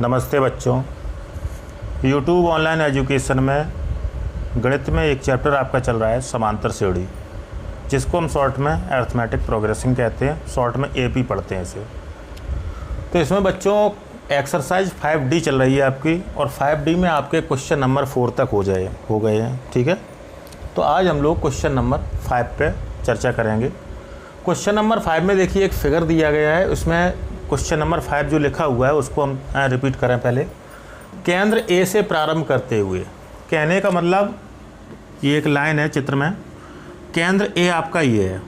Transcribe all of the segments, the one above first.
नमस्ते बच्चों। YouTube online education में गणित में एक चैप्टर आपका चल रहा है समांतर श्रेणी, जिसको हम शॉर्ट में अरिथमेटिक प्रोग्रेसिंग कहते हैं, शॉर्ट में एपी पढ़ते हैं इसे। तो इसमें बच्चों एक्सरसाइज 5D चल रही है आपकी, और 5D में आपके क्वेश्चन नंबर 4 तक हो गए हैं। ठीक है, तो आज हम लोग क्वेश्चन नंबर 5 पे चर्चा करेंगे। क्वेश्चन नंबर 5 में देखिए एक फिगर दिया गया है, उसमें क्वेश्चन नंबर 5 जो लिखा हुआ है उसको हम रिपीट करें पहले। केंद्र ए से प्रारंभ करते हुए, कहने का मतलब ये एक लाइन है चित्र में, केंद्र ए आपका ये है।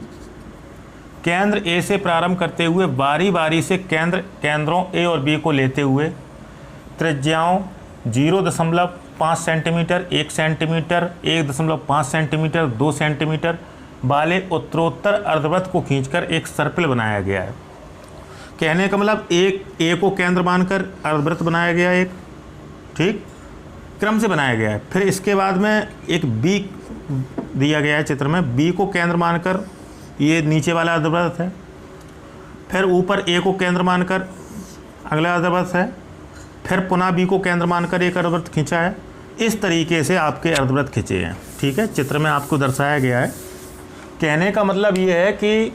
केंद्र ए से प्रारंभ करते हुए बारी बारी से केंद्रों ए और बी को लेते हुए त्रिज्याओं 0.5 सेंटीमीटर, 1 सेंटीमीटर, 1.5 सेंटीमीटर, 2 सेंटीमीटर वाले उत्तरोत्तर अर्धवृत्त को खींचकर एक सर्पिल बनाया गया है। कहने का मतलब एक ए को केंद्र मानकर अर्धवृत्त बनाया गया है, एक ठीक क्रम से बनाया गया है। फिर इसके बाद में एक बी दिया गया है चित्र में, बी को केंद्र मानकर ये नीचे वाला अर्धवृत्त है। फिर ऊपर ए को केंद्र मानकर अगला अर्धवृत्त है। फिर पुनः बी को केंद्र मानकर एक अर्धवृत्त खींचा है। इस तरीके से आपके अर्धवृत्त खींचे हैं। ठीक है, चित्र में आपको दर्शाया गया है। कहने का मतलब ये है कि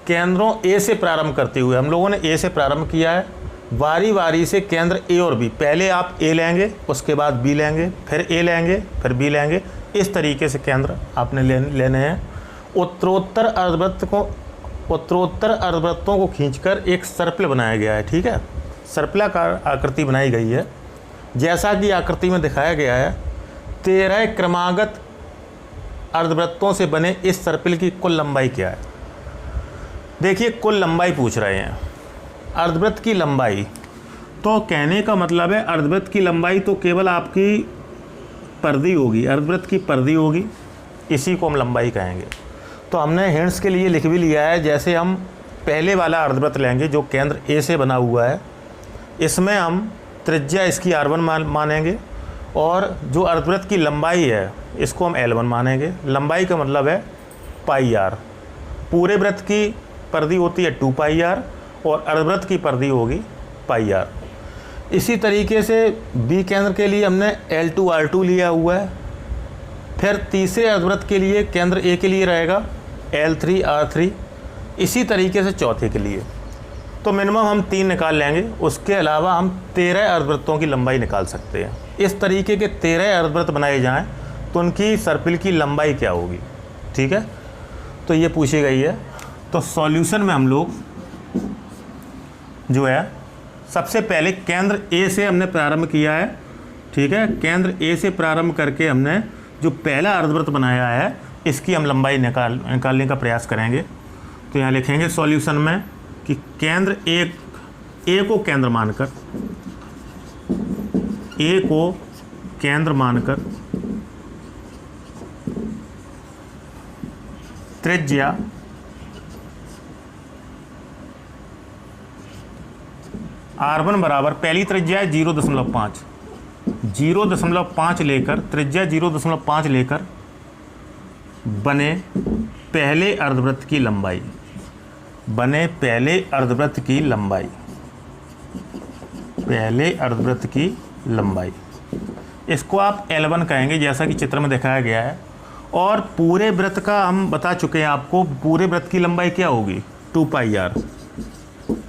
केंद्रों ए से प्रारंभ करते हुए, हम लोगों ने ए से प्रारंभ किया है, बारी बारी से केंद्र ए और बी, पहले आप ए लेंगे, उसके बाद बी लेंगे, फिर ए लेंगे, फिर बी लेंगे। इस तरीके से केंद्र आपने लेने हैं। उत्तरोत्तर अर्धवृत्तों को खींचकर एक सर्पिल बनाया गया है। ठीक है, सर्पिलाकार आकृति बनाई गई है। जैसा कि आकृति में दिखाया गया है, 13 क्रमागत अर्धवृत्तों से बने इस सर्पिल की कुल लंबाई क्या है। देखिए, कुल लंबाई पूछ रहे हैं, अर्धवृत्त की लंबाई। तो कहने का मतलब है अर्धवृत्त की लंबाई तो केवल आपकी परिधि होगी, अर्धवृत्त की परिधि होगी, इसी को हम लंबाई कहेंगे। तो हमने हिंट्स के लिए लिख भी लिया है। जैसे हम पहले वाला अर्धवृत्त लेंगे जो केंद्र ए से बना हुआ है, इसमें हम त्रिज्या इसकी r1 मानेंगे, और जो अर्धवृत्त की लंबाई है इसको हम l1 मानेंगे। लंबाई का मतलब है पाई r। पूरे वृत्त की परिधि होती है 2 पाई r, और अर्धवृत्त की परिधि होगी पाई r। इसी तरीके से बी केंद्र के लिए हमने L2 R2 लिया हुआ है। फिर तीसरे अर्धवृत्त के लिए केंद्र ए के लिए रहेगा L3 R3। इसी तरीके से चौथे के लिए तो मिनिमम हम 3 निकाल लेंगे। उसके अलावा हम 13 अर्धवृत्तों की लंबाई निकाल सकते हैं। इस तरीके के 13 अर्धवृत्त बनाए जाएं तो उनकी सर्पिल की लंबाई क्या होगी। ठीक है, तो ये पूछी गई है। तो सॉल्यूशन में हम लोग जो है सबसे पहले केंद्र ए से हमने प्रारंभ किया है। ठीक है, केंद्र ए से प्रारंभ करके हमने जो पहला अर्धवृत्त बनाया है इसकी हम लंबाई निकालने का प्रयास करेंगे। तो यहाँ लिखेंगे सॉल्यूशन में कि केंद्र ए को केंद्र मानकर त्रिज्या r1 बराबर, पहली त्रिज्या है 0.5 लेकर, त्रिज्या 0.5 लेकर बने पहले अर्धवृत्त की लंबाई, इसको आप L1 कहेंगे जैसा कि चित्र में दिखाया गया है। और पूरे वृत्त का हम बता चुके हैं आपको, पूरे वृत्त की लंबाई क्या होगी 2 पाई r,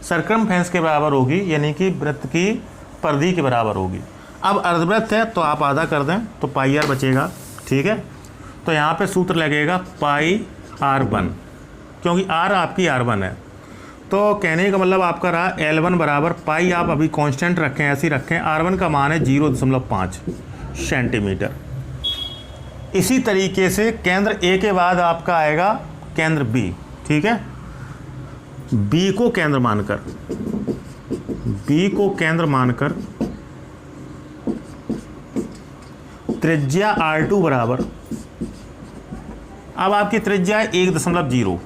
सरकमफ्रेंस के बराबर होगी, यानी कि वृत्त की परिधि के बराबर होगी। अब अर्धवृत्त है तो आप आधा कर दें तो पाई r बचेगा। ठीक है, तो यहाँ पे सूत्र लगेगा पाई r1, क्योंकि r आपकी r1 है। तो कहने का मतलब आपका रहा L1 बराबर पाई, आप अभी कांस्टेंट रखें, ऐसे ही रखें, r1 का मान है 0.5 सेंटीमीटर। इसी तरीके से केंद्र ए के बाद आपका आएगा केंद्र बी। ठीक है, बी को केंद्र मानकर त्रिज्या r2 बराबर, अब आपकी त्रिज्या है 1.0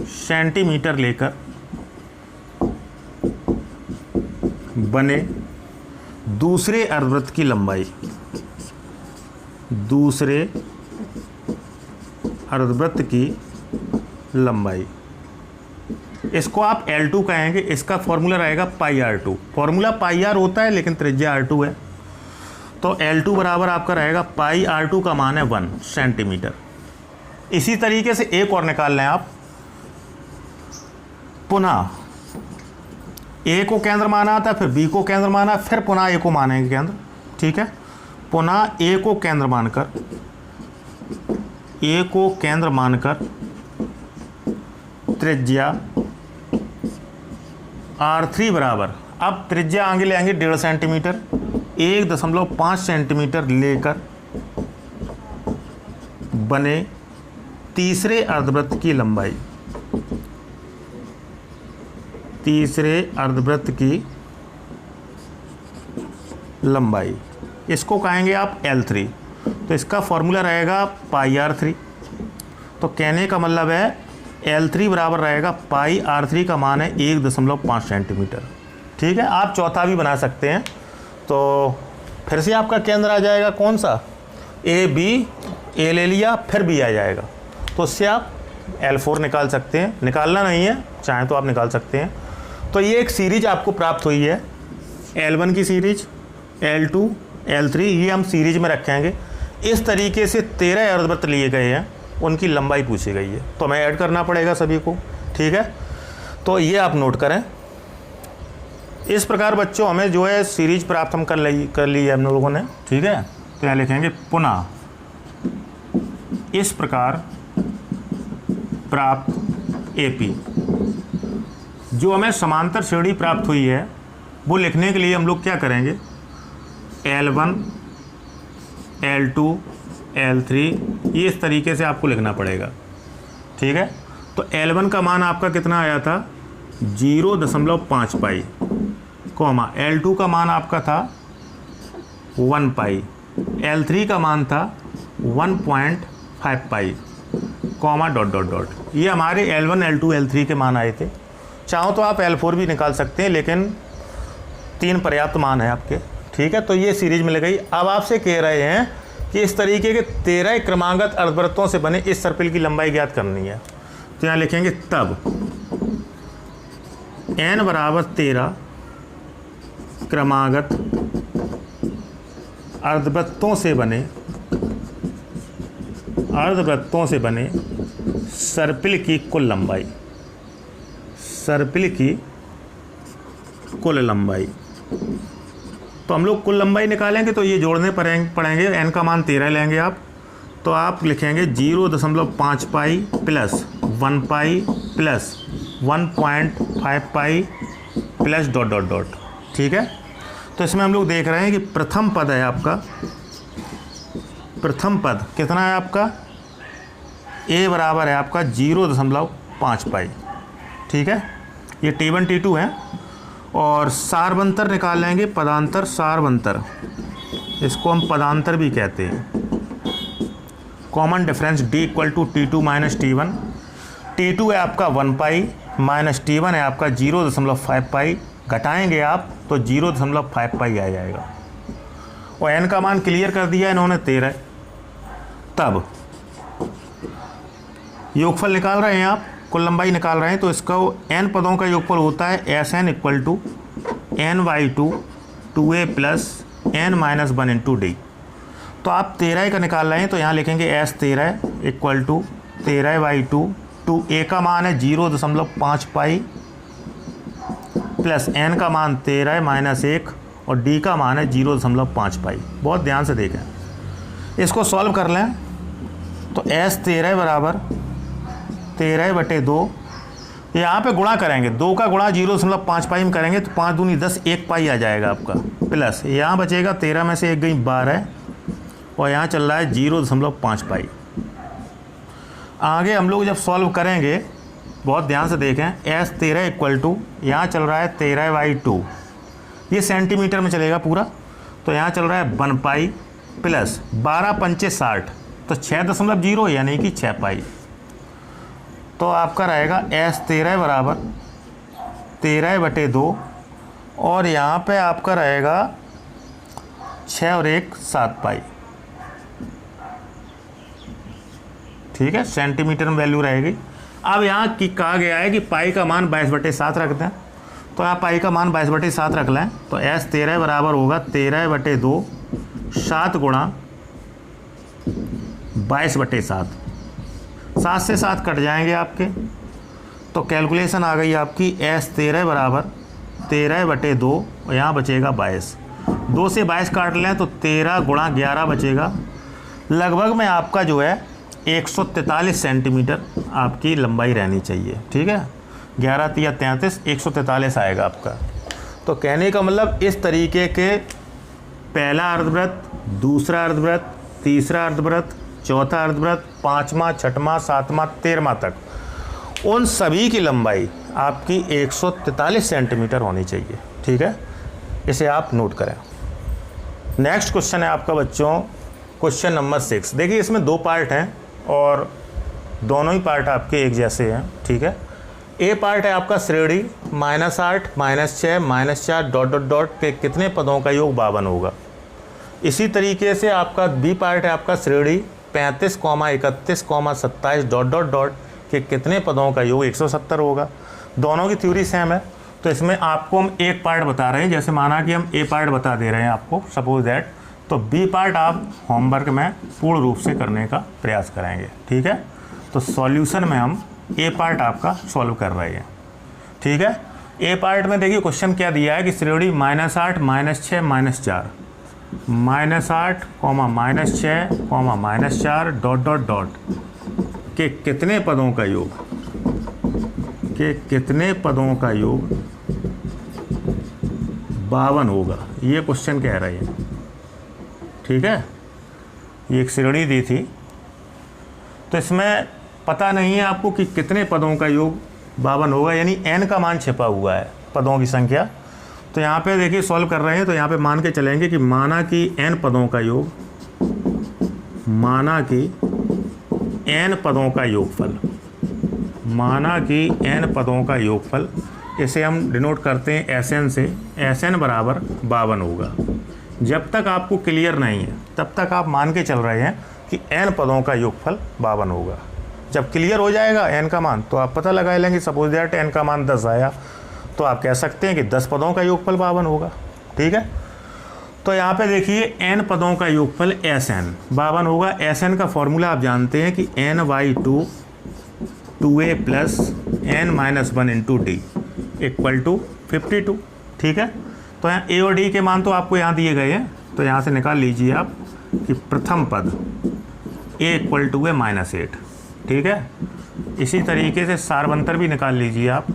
सेंटीमीटर लेकर बने दूसरे अर्धवृत्त की लंबाई। इसको आप L2 कहेंगे। इसका फॉर्मूला रहेगा पाई R2। फॉर्मूला पाई R होता है लेकिन त्रिज्या R2 है, तो L2 बराबर आपका रहेगा पाई R2 का मान है 1 सेंटीमीटर। इसी तरीके से एक और निकाल लें आप। पुनः A को केंद्र माना था, फिर B को केंद्र माना, फिर पुनः A को मानेंगे केंद्र। ठीक है, पुनः A को केंद्र मानकर त्रिज्या R3 बराबर, अब त्रिज्या आगे ले आएंगे 1.5 सेंटीमीटर, 1.5 सेंटीमीटर लेकर बने तीसरे अर्धवृत्त की लंबाई, इसको कहेंगे आप L3। तो इसका फॉर्मूला रहेगा पाई R3। तो कहने का मतलब है L3 बराबर रहेगा पाई R3 का मान है 1.5 सेंटीमीटर। ठीक है, आप चौथा भी बना सकते हैं। तो फिर से आपका केंद्र आ जाएगा कौन सा, A ले लिया, फिर B आ जाएगा, तो उससे आप L4 निकाल सकते हैं। निकालना नहीं है, चाहें तो आप निकाल सकते हैं। तो ये एक सीरीज आपको प्राप्त हुई है, L1 की सीरीज, L2, L3, ये हम सीरीज में रखेंगे। इस तरीके से 13 अर्धवृत्त लिए गए हैं, उनकी लंबाई पूछी गई है, तो हमें ऐड करना पड़ेगा सभी को। ठीक है, तो ये आप नोट करें। इस प्रकार बच्चों हमें जो है सीरीज प्राप्त हम कर ली है हम लोगों ने। ठीक है, तो यहाँ लिखेंगे पुनः इस प्रकार प्राप्त AP। जो हमें समांतर श्रेणी प्राप्त हुई है वो लिखने के लिए हम लोग क्या करेंगे, L1, L2, L3, ये इस तरीके से आपको लिखना पड़ेगा। ठीक है, तो L1 का मान आपका कितना आया था 0.5 पाई, कॉमा L2 का मान आपका था 1 पाई, L3 का मान था 1.5 पाई, कॉमा डॉट डॉट डॉट। ये हमारे L1, L2, L3 के मान आए थे। चाहो तो आप L4 भी निकाल सकते हैं, लेकिन 3 पर्याप्त मान है आपके। ठीक है, तो ये सीरीज मिल गई। अब आपसे कह रहे हैं कि इस तरीके के 13 क्रमागत अर्धवृत्तों से बने इस सर्पिल की लंबाई ज्ञात करनी है। तो यहाँ लिखेंगे तब n बराबर 13 क्रमागत अर्धवृत्तों से बने सर्पिल की कुल लंबाई, तो हम लोग कुल लंबाई निकालेंगे तो ये जोड़ने पड़ेंगे। n का मान 13 लेंगे आप, तो आप लिखेंगे 0.5 pi plus 1 pi plus 1.5 pi plus dot dot dot. ठीक है, तो इसमें हम लोग देख रहे हैं कि प्रथम पद है आपका, प्रथम पद कितना है आपका, A बराबर है आपका 0.5 पाई। ठीक है, ये T1 T2 है। और सारवंतर निकाल लेंगे, पदांतर सारवंतर, इसको हम पदांतर भी कहते हैं। Common difference D = T2 - T1। T2 है आपका 1 पाई माइनस T1 है आपका 0.5 पाई, घटाएंगे आप तो 0.5 पाई आ जाएगा। और n का मान क्लियर कर दिया इन्होंने 13। तब योगफल निकाल रहे हैं आप, कुल लंबाई निकाल रहे हैं, तो इसका n पदों का योगफल होता है Sn = n/2 2a + n - 1 × d। तो आप 13 का निकाल रहे हैं, तो यहाँ लिखेंगे S13 = 13/2 2a का मान है 0.5 पाई प्लस n का मान 13 - 1 और d का मान है 0.5 पाई। बहुत ध्यान से देखें, इसको सॉल्व कर लें तो S13 बराबर 13/2, यहाँ पे गुणा करेंगे, 2 का गुणा 0.5 पाई में करेंगे तो 5 दूनी 10, 1 पाई आ जाएगा आपका, प्लस यहाँ बचेगा 13 में से 1 गई 12 और यहाँ चल रहा है 0.5 पाई। आगे हम लोग जब सॉल्व करेंगे बहुत ध्यान से देखें, S13 = यहाँ चल रहा है 13/2, ये सेंटीमीटर में चलेगा पूरा, तो यहाँ चल रहा है 1 पाई प्लस 12 पंचे 60, तो 6.0 यानी कि 6 पाई। तो आपका रहेगा S13 बराबर 13/2 और यहाँ पे आपका रहेगा 6 और 1 7 पाई। ठीक है, सेंटीमीटर में वैल्यू रहेगी। अब यहाँ की कहा गया है कि पाई का मान 22/7 रख दें, तो यहाँ पाई का मान 22/7 रख लें, तो S 13 बराबर होगा 13/2 7 गुणा 22/7। 7 से 7 कट जाएंगे आपके, तो कैलकुलेशन आ गई आपकी S 13 बराबर 13/2 और यहाँ बचेगा 22। 2 से 22 काट लें तो 13 गुणा 11 बचेगा। लगभग में आपका जो है 143 सेंटीमीटर आपकी लंबाई रहनी चाहिए। ठीक है, 11 या 33, 143 आएगा आपका। तो कहने का मतलब इस तरीके के पहला अर्धवृत्त, दूसरा अर्धवृत्त, तीसरा अर्धवृत्त, चौथा अर्धवृत्त, 5वां, 6वां, 7वां, 13वां तक उन सभी की लंबाई आपकी 143 सेंटीमीटर होनी चाहिए। ठीक है, इसे आप नोट करें। नेक्स्ट क्वेश्चन है आपका बच्चों क्वेश्चन नंबर 6। देखिए इसमें 2 पार्ट हैं और दोनों ही पार्ट आपके एक जैसे हैं। ठीक है, ए पार्ट है आपका श्रेणी -8, -6, -4 डॉट डॉट डॉट के कितने पदों का योग 52 होगा। इसी तरीके से आपका बी पार्ट है आपका श्रेणी 35, 31, 27 डॉट डॉट डॉट के कितने पदों का योग 170 होगा। दोनों की थ्योरी सेम है, तो इसमें आपको हम एक पार्ट बता रहे हैं। जैसे माना कि हम ए पार्ट बता दे रहे हैं आपको, सपोज दैट, तो बी पार्ट आप होमवर्क में पूर्ण रूप से करने का प्रयास करेंगे। ठीक है, तो सॉल्यूशन में हम ए पार्ट आपका सॉल्व कर रहे हैं। ठीक है, ए पार्ट में देखिए क्वेश्चन क्या दिया है कि श्रेणी -8, -6, -4, -8, -6, -4 डॉट डॉट डॉट के कितने पदों का योग, के कितने पदों का योग 52 होगा, ये क्वेश्चन कह रहे हैं। ठीक है, ये एक श्रेणी दी थी, तो इसमें पता नहीं है आपको कि कितने पदों का योग 52 होगा, यानी n का मान छिपा हुआ है, पदों की संख्या। तो यहाँ पे देखिए सॉल्व कर रहे हैं, तो यहाँ पे मान के चलेंगे कि माना कि n पदों का योग, माना कि n पदों का योगफल, माना कि n पदों का योगफल, इसे हम डिनोट करते हैं Sn से। Sn बराबर 52 होगा। जब तक आपको क्लियर नहीं है तब तक आप मान के चल रहे हैं कि n पदों का योगफल 52 होगा। जब क्लियर हो जाएगा n का मान तो आप पता लगा लेंगे। सपोज दैट n का मान 10 आया तो आप कह सकते हैं कि 10 पदों का योगफल 52 होगा। ठीक है, तो यहाँ पे देखिए n पदों का योगफल Sn 52 होगा। Sn का फॉर्मूला आप जानते हैं कि n/2 2a plus n-1 into D equal to 52। ठीक है, तो यहाँ a और d के मान तो आपको यहाँ दिए गए हैं, तो यहाँ से निकाल लीजिए आप कि प्रथम पद a इक्वल टू है -8। ठीक है, इसी तरीके से सार्वंतर भी निकाल लीजिए आप।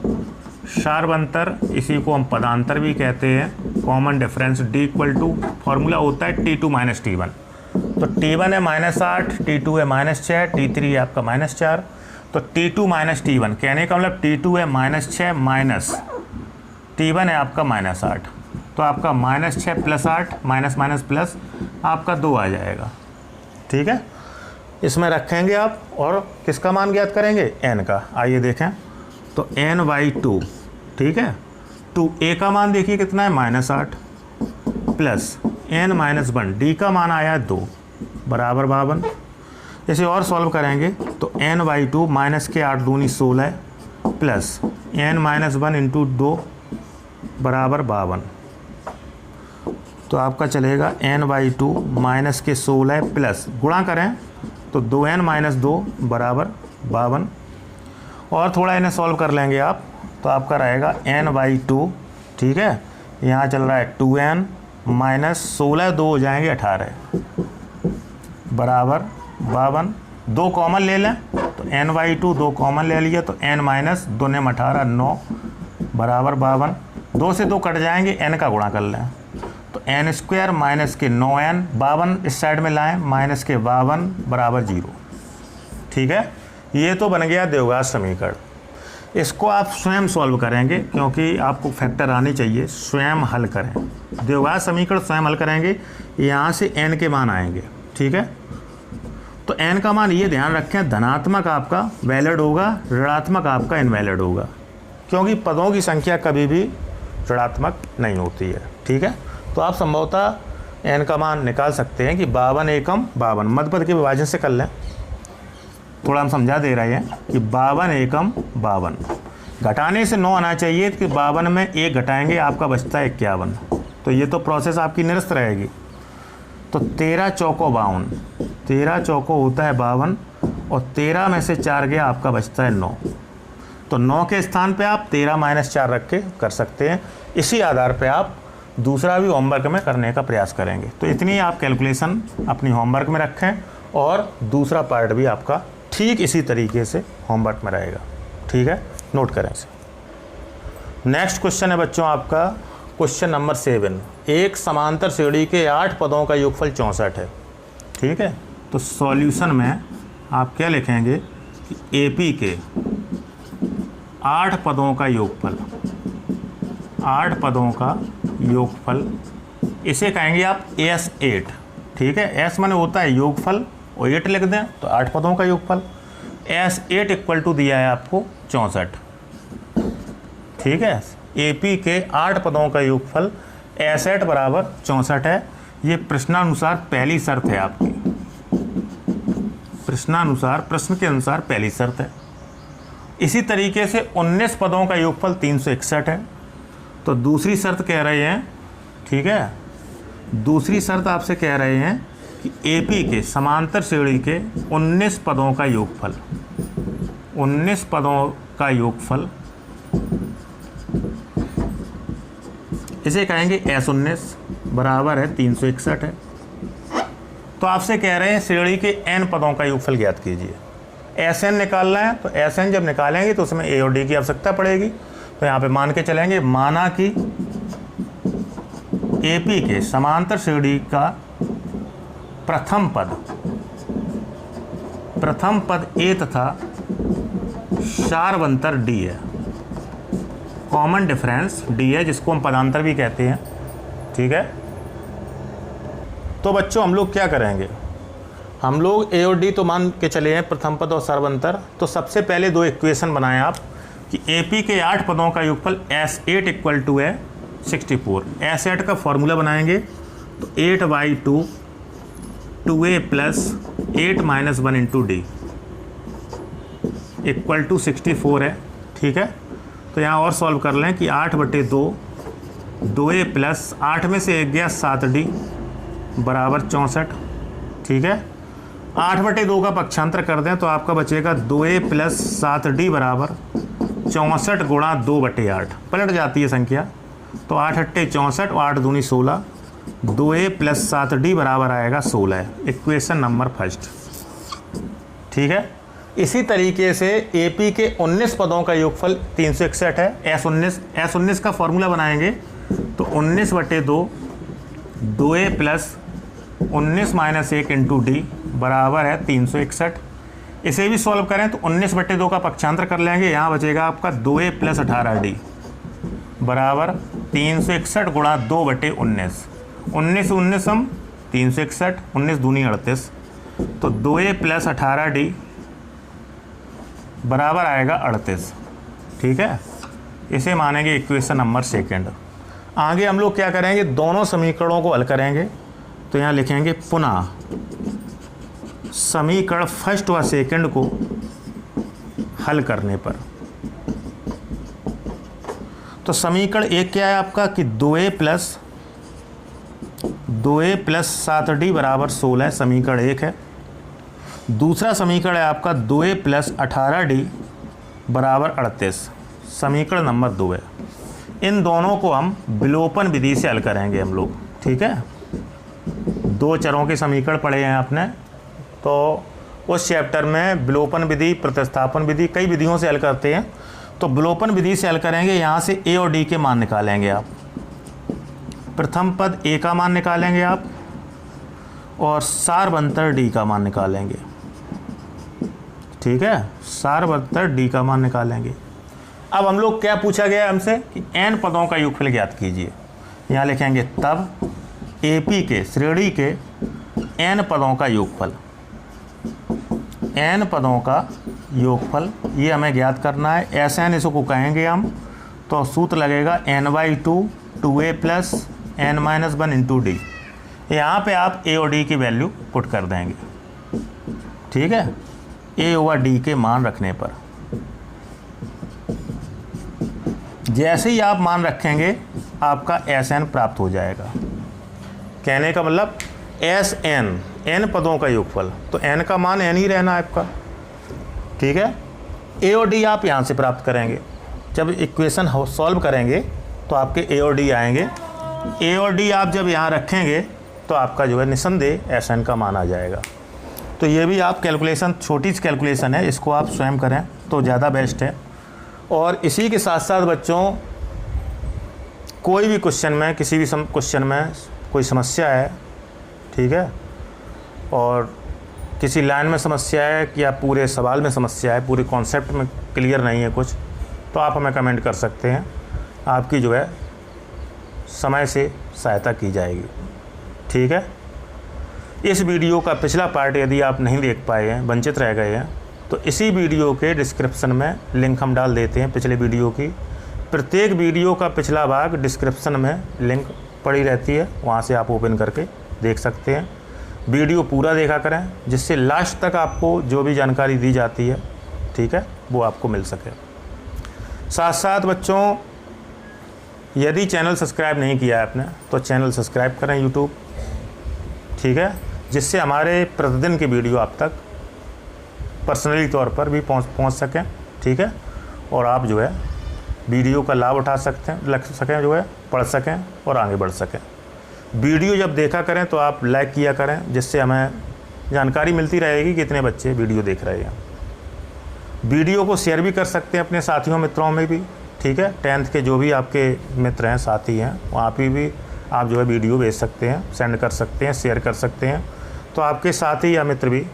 सार्वंतर, इसी को हम पदांतर भी कहते हैं। Common difference d equal to formula होता है T2 - T1। तो T1 है -8, T2 है -6, T3 है आपका -4। तो T2 - T1 कहने का मतलब T2 है -6 माइनस T1 है आपका -8, तो आपका -6 + 8 माइनस माइनस प्लस आपका 2 आ जाएगा। ठीक है, इसमें रखेंगे आप और किसका मान ज्ञात करेंगे, n का। आइए देखें, तो n/2। ठीक है, 2a का मान देखिए कितना है -8 प्लस n-1 d का मान आया है 2 बराबर 52। इसे और सॉल्व करेंगे तो n/2 माइनस के 8 दूनी 16 प्लस n-1 इंटू 2 बराबर 52। तो आपका चलेगा n/2 माइनस के 16 प्लस गुणा करें तो 2n-2 बराबर 52। और थोड़ा इन्हें सॉल्व कर लेंगे आप, तो आपका रहेगा n/2। ठीक है, यहाँ चल रहा है 2n माइनस 16, 2 हो जाएंगे 18 बराबर 52। 2 कॉमन ले लें तो n/2 2 कॉमन ले लिया तो n माइनस 2 ने 18 9 बराबर 52। 2 से 2 कट जाएंगे, n का गुणा कर लें तो n² माइनस के 9n, 52 इस साइड में लाएं, माइनस के 52 बराबर 0। ठीक है, ये तो बन गया देवघात समीकरण। इसको आप स्वयं सॉल्व करेंगे क्योंकि आपको फैक्टर आनी चाहिए, स्वयं हल करें। देवघात समीकरण स्वयं हल करेंगे, यहाँ से n के मान आएंगे। ठीक है, तो n का मान ये ध्यान रखें, धनात्मक आपका वैलिड होगा, ऋणात्मक आपका इनवैलिड होगा, क्योंकि पदों की संख्या कभी भी ऋणात्मक नहीं होती है। ठीक है, तो आप संभवतः n का मान निकाल सकते हैं कि 52 एकम 52 मध्य पद के विभाजन से कर लें थोड़ा हम समझा दे रहे हैं कि 52 एकम 52, घटाने से 9 आना चाहिए कि 52 में 1 घटाएंगे आपका बचता है 51। तो ये तो प्रोसेस आपकी निरस्त रहेगी। तो 13 चौको 52, 13 चौको होता है 52 और 13 में से 4 गया आपका बचता है 9। तो 9 के स्थान पे आप 13 - 4 रख के कर सकते हैं। इसी आधार पे आप दूसरा भी होमवर्क में करने का प्रयास करेंगे। तो इतनी आप कैलकुलेशन अपनी होमवर्क में रखें और दूसरा पार्ट भी आपका ठीक इसी तरीके से होमवर्क में रहेगा। ठीक है, नोट करें इसे। नेक्स्ट क्वेश्चन है बच्चों आपका क्वेश्चन नंबर 7। एक समांतर श्रेणी के 8 पदों का योगफल 64 है। ठीक है, तो सॉल्यूशन में आप क्या लिखेंगे कि एपी के 8 पदों का योगफल, 8 पदों का योगफल, इसे कहेंगे आप S8। ठीक है, S माने होता है योगफल और 8 लिख दें तो 8 पदों का योगफल। S8 इक्वल टू दिया है आपको 64। ठीक है, AP के 8 पदों का योगफल S8 बराबर 64 है। ये प्रश्नानुसार पहली शर्त है आपकी, प्रश्नानुसार प्रश्न के अनुसार पहली शर्त है। इसी तरीके से 19 पदों का योगफल 361 है। तो दूसरी शर्त कह रहे हैं, ठीक है, दूसरी शर्त आपसे कह रहे हैं कि AP के समांतर श्रेणी के 19 पदों का योगफल, 19 पदों का योगफल, इसे कहेंगे S19 बराबर है 361 है। तो आपसे कह रहे हैं श्रेणी के n पदों का योगफल ज्ञात कीजिए। Sn निकालना है तो Sn जब निकालेंगे तो उसमें A और D की आवश्यकता पड़ेगी। तो यहाँ पे मान के चलेंगे, माना कि AP के समांतर श्रेणी का प्रथम पद A तथा सारवंतर D है, कॉमन डिफरेंस D है, जिसको हम पदांतर भी कहते हैं। ठीक है, तो बच्चों हम लोग क्या करेंगे, हम लोग A और D तो मान के चले हैं प्रथम पद और सारवंतर। तो सबसे पहले 2 इक्वेशन बनाएं आप कि AP के 8 पदों का योगफल S8 इक्वल टू है 64। S8 का फॉर्मूला बनाएंगे तो 8/2 2A plus 8 - 1 into D equal to 64 है। ठीक है, तो यहाँ और सॉल्व कर लें कि 8/2 2A प्लस 8 में से 1 गया 7D बराबर 64। ठीक है, 8/2 का पक्षांतर कर दें तो आपका बचेगा 2A प्लस 7D बराबर 64 गुणा 2/8। पलट जाती है संख्या, तो 8 × 8 64 और 8 दूनी 16, 2A प्लस 7D बराबर आएगा 16। Equation number first. ठीक है, इसी तरीके से AP के 19 पदों का योगफल 361 है। S19 का फॉर्मूला बनाएंगे तो 19/2 2A प्लस 19 - 1 इंटू D बराबर है 361। इसे भी सॉल्व करें तो 19/2 का पक्षांतर कर लेंगे, यहाँ बचेगा आपका 2A प्लस 18D बराबर 361 गुणा 2/19। 19 19 हम 361, 19 दूनी 38, तो 2A प्लस 18D बराबर आएगा 38। ठीक है, इसे मानेंगे इक्वेशन नंबर सेकंड। आगे हम लोग क्या करेंगे, दोनों समीकरणों को हल करेंगे। तो यहाँ लिखेंगे पुनः समीकरण फर्स्ट व सेकंड को हल करने पर। तो समीकरण एक क्या है आपका कि 2A प्लस 7D बराबर 16, समीकरण 1 है। दूसरा समीकरण है आपका 2A प्लस 18D बराबर 38, समीकरण नंबर 2 है। इन दोनों को हम विलोपन विधि से हल करेंगे हम लोग। ठीक है, 2 चरों के समीकरण पढ़े हैं आपने, तो उस चैप्टर में विलोपन विधि, प्रतिस्थापन विधि, कई विधियों से हल करते हैं। तो विलोपन विधि से हल करेंगे, यहाँ से A और D के मान निकालेंगे आप। प्रथम पद A का मान निकालेंगे आप और सारवंतर D का मान निकालेंगे। ठीक है, सारवंतर D का मान निकालेंगे। अब हम लोग क्या पूछा गया हमसे कि n पदों का योगफल ज्ञात कीजिए। यहाँ लिखेंगे तब AP के श्रेणी के n पदों का योगफल, n पदों का योगफल ये हमें ज्ञात करना है। Sn इसको कहेंगे हम, तो सूत्र लगेगा n/2 2A plus n - 1 into D। यहाँ पे आप A और D की वैल्यू पुट कर देंगे। ठीक है, A/D के मान रखने पर। जैसे ही आप मान रखेंगे आपका SN प्राप्त हो जाएगा। कहने का मतलब SN, n पदों का योगफल, तो n का मान n ही रहना है आपका, ठीक है। A और D आप यहाँ से प्राप्त करेंगे। जब इक्वेशन सॉल्व करेंगे तो आपके A और D आएंगे। A और D आप जब यहाँ रखेंगे तो आपका जो है निसंदेह SN का मान आ जाएगा। तो ये भी आप कैलकुलेशन, छोटी सी कैलकुलेशन है, इसको आप स्वयं करें तो ज़्यादा बेस्ट है। और इसी के साथ साथ बच्चों, कोई भी क्वेश्चन में, किसी भी क्वेश्चन में कोई समस्या है, ठीक है, और किसी लाइन में समस्या है या पूरे सवाल में समस्या है, पूरे कॉन्सेप्ट में क्लियर नहीं है कुछ, तो आप हमें कमेंट कर सकते हैं। आपकी जो है समय से सहायता की जाएगी, ठीक है। इस वीडियो का पिछला पार्ट यदि आप नहीं देख पाए हैं, वंचित रह गए हैं, तो इसी वीडियो के डिस्क्रिप्शन में लिंक हम डाल देते हैं पिछले वीडियो की। प्रत्येक वीडियो का पिछला भाग डिस्क्रिप्शन में लिंक पड़ी रहती है, वहाँ से आप ओपन करके देख सकते हैं। वीडियो पूरा देखा करें, जिससे लास्ट तक आपको जो भी जानकारी दी जाती है, ठीक है, वो आपको मिल सके। साथ साथ बच्चों, यदि चैनल सब्सक्राइब नहीं किया है आपने तो चैनल सब्सक्राइब करें यूट्यूब, ठीक है, जिससे हमारे प्रतिदिन की वीडियो आप तक पर्सनली तौर पर भी पहुंच सकें, ठीक है, और आप जो है वीडियो का लाभ उठा सकें, जो है पढ़ सकें और आगे बढ़ सकें। वीडियो जब देखा करें तो आप लाइक किया करें, जिससे हमें जानकारी मिलती रहेगी कि कितने बच्चे वीडियो देख रहे हैं। वीडियो को शेयर भी कर सकते हैं अपने साथियों मित्रों में भी, ठीक है। 10th के जो भी आपके मित्र हैं, साथी हैं, वहाँ पे भी आप जो है वीडियो भेज सकते हैं, सेंड कर सकते हैं, शेयर कर सकते हैं, तो आपके साथी या मित्र भी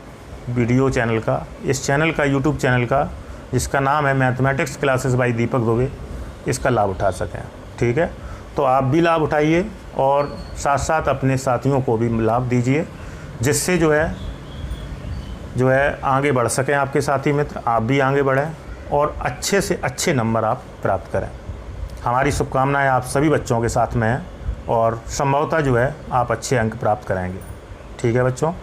वीडियो चैनल का, इस चैनल का, यूट्यूब चैनल का, जिसका नाम है मैथमेटिक्स क्लासेस बाय दीपक दुबे, इसका लाभ उठा सकें, ठीक है। तो आप भी लाभ उठाइए और साथ साथ अपने साथियों को भी लाभ दीजिए, जिससे जो है आगे बढ़ सकें आपके साथी मित्र, आप भी आगे बढ़ें और अच्छे से अच्छे नंबर आप प्राप्त करें। हमारी शुभकामनाएं आप सभी बच्चों के साथ में हैं और संभवतः जो है आप अच्छे अंक प्राप्त करेंगे, ठीक है बच्चों।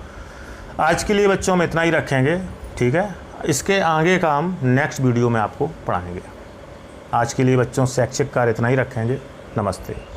आज के लिए बच्चों हम इतना ही रखेंगे, ठीक है। इसके आगे का हम नेक्स्ट वीडियो में आपको पढ़ाएंगे। आज के लिए बच्चों शैक्षिक कार्य इतना ही रखेंगे। नमस्ते।